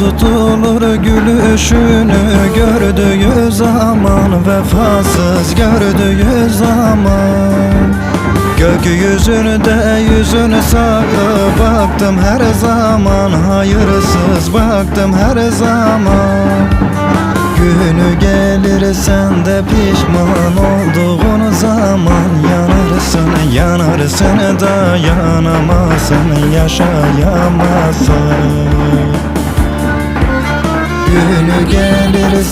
tutulur gülüşünü gördüğü zaman, vefasız gördüğü zaman. Gökyüzünde yüzünü saklı baktım her zaman, hayırsız baktım her zaman. Günü gelir sen de pişman olduğun zaman, yanırsın yanarsın dayanamazsın, yaşayamazsın. Günü gelir